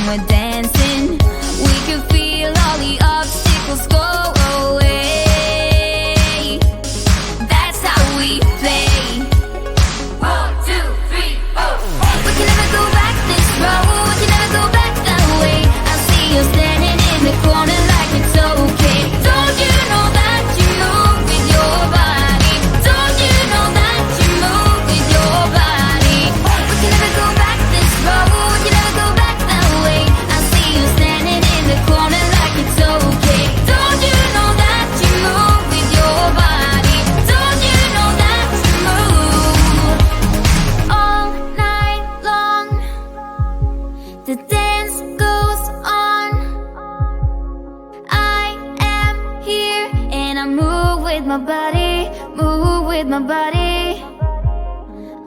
we're dancing. We can feel all the obstacles go away. That's how we play. 1, 2, 3, 4. We can never go back this road. We can never go back that way. I see you standing in the corner like it's okay. Don't you know that you move with your body? Don't you know that you move with your body? We can never go back this road. We can never go back that way. I see you standing in the corner like it's okay. Don't you know that you move with your body? Don't you know that you move all night long? The dance goes on. I am here and I move with my body, move with my body.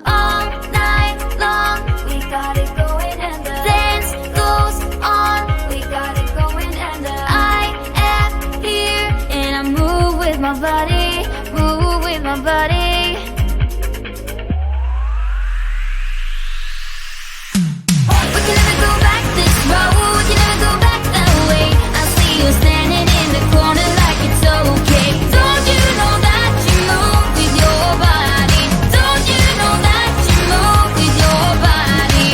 All night long, we got it going and the dance goes on. We got it going and I am here and I move with my body, move with my body. We can never go back this road. We can never go back that way. I see you standing in the corner like it's okay. Don't you know that you move with your body? Don't you know that you move with your body?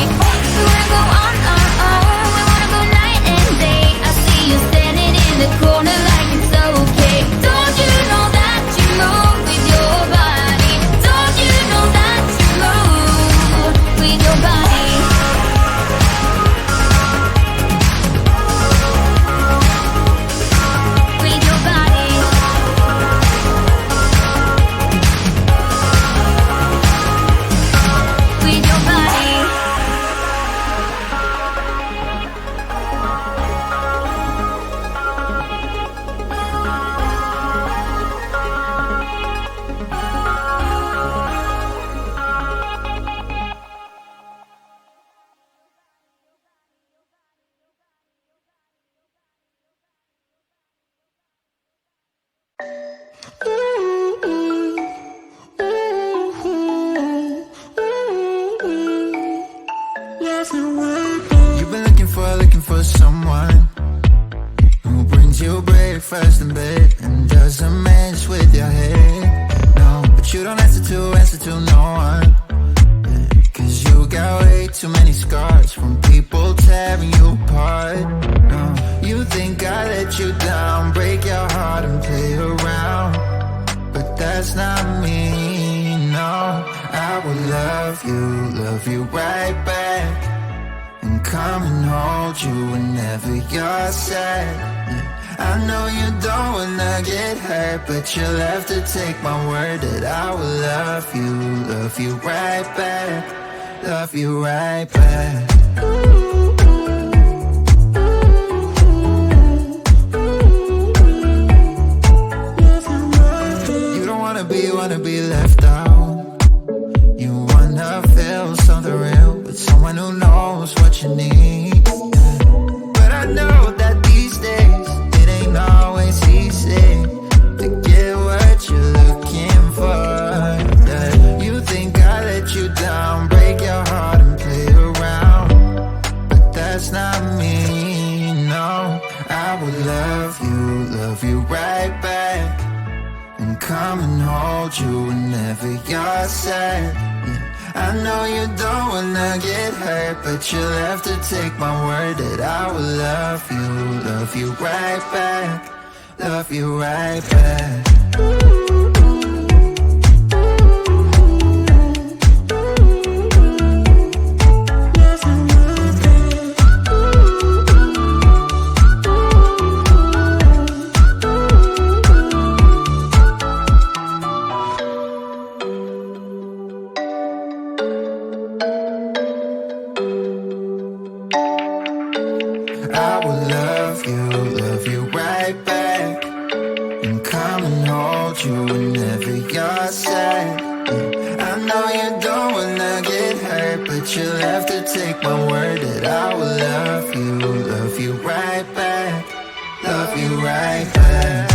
We wanna go on our own. We wanna go night and day. I see you standing in the corner like it's okay. Don't you know that you move with your body? Don't you know that you move with your body? With your body. With your body. You've been looking for someone who brings you breakfast in bed and doesn't mess with your head. No, but you don't answer to no one. Cause you got way too many scars from people tearing you apart. No, you think I let you down, break your heart and play around. But that's not me, no. I will love you right back. And come and hold you whenever you're sad. I know you don't wanna get hurt, but you'll have to take my word that I will love you right back. Love you right back. You don't wanna be left out. You wanna feel something real with someone who knows what you need. But I know that these days it ain't always easy to get what you're looking for. Yeah. You think I let you down, break your heart and play around. But that's not me, no. I will love you right back. And come and hold you whenever you're sad. I know you don't wanna get hurt, but you'll have to take my word that I will love you right back. Love you right back. I will love you right back. And come and hold you whenever you're sad. I know you don't wanna get hurt, but you'll have to take my word that I will love you right back. Love you right back.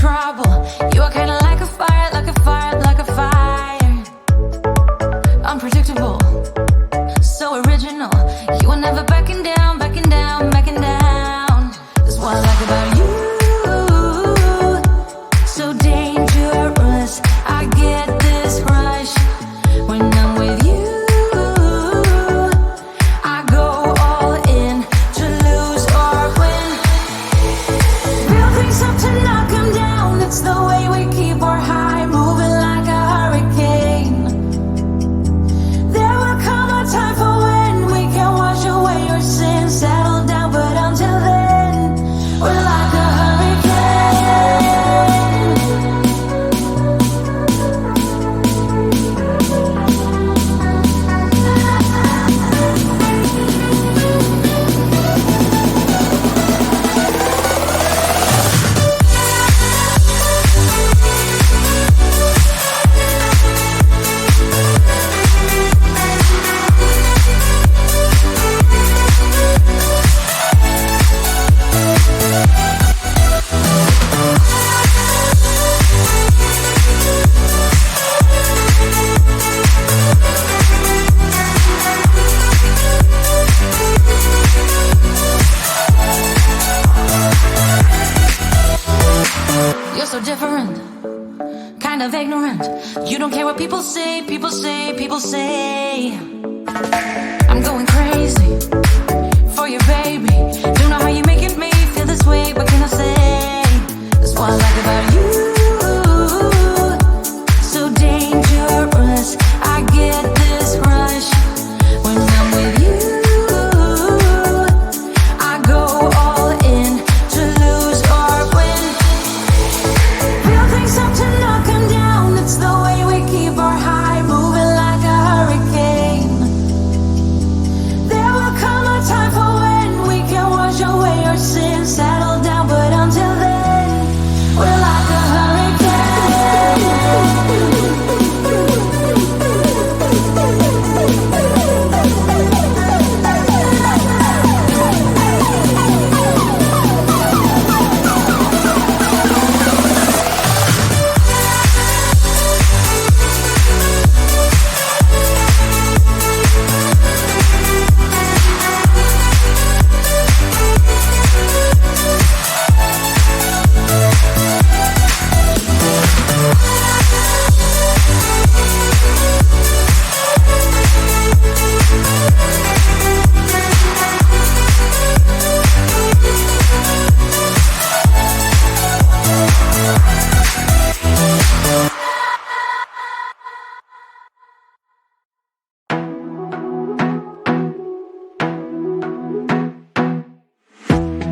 trouble. You are kinda like a fire, like a fire, like a fire. Unpredictable, so original. You are never backing down, backing down, backing down. That's what I like about you. So dangerous, I get this rush when I'm with you. I go all in to lose or win. Real things up to knock 'em down. It's the way we keep our high, moving like a hurricane. There will come a time for when we can wash away your sins, settle down, but until then, we're like a hurricane. You're so different, kind of ignorant. You don't care what people say, people say, people say. I'm going crazy for you, baby. Don't know how you're making me feel this way. What can I say? That's what I like about you. So dangerous, I get this rush when I'm with you. I go all in to lose or win. Real things up to knock 'em down. It's the way we keep our high, moving like a hurricane. There will come a time for when we can wash away our sins, settle down, but until then, we're like a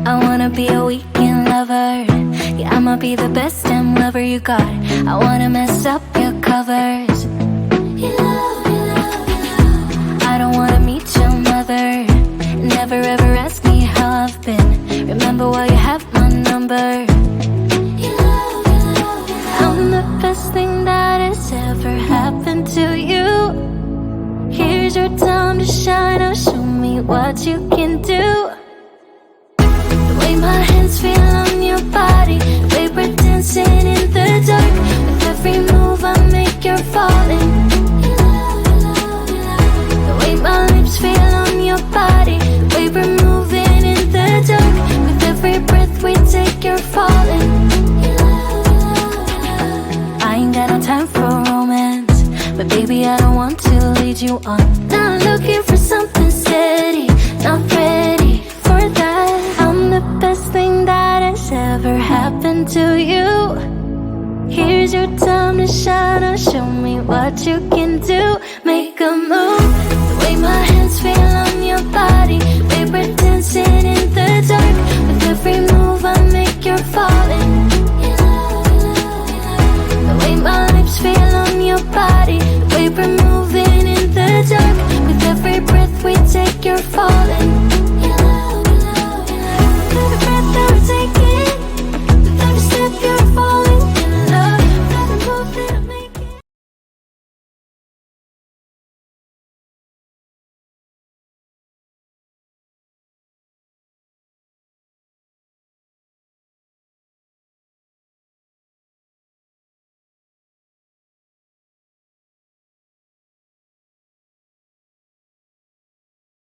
I wanna be a weekend lover. Yeah, I'ma be the best damn lover you got. I wanna mess up your covers. You love, you love, you love. I don't wanna meet your mother. Never ever ask me how I've been. Remember why you have my number. You love, you love, you love. I'm the best thing that has ever happened to you. Here's your time to shine. Now show me what you can do. My hands feel on your body, the way we're dancing in the dark. With every move I make, you're falling. The way my lips feel on your body, the way we're moving in the dark. With every breath we take, you're falling. I ain't got no time for romance, but baby I don't want to lead you on. Not looking for something steady, not ready for that. I'm the best thing that has ever happened to you. Here's your time to shine. Now show me what you can do. Make a move. The way my hands feel on your body, the way we're dancing in the dark. With every move I make, you're falling.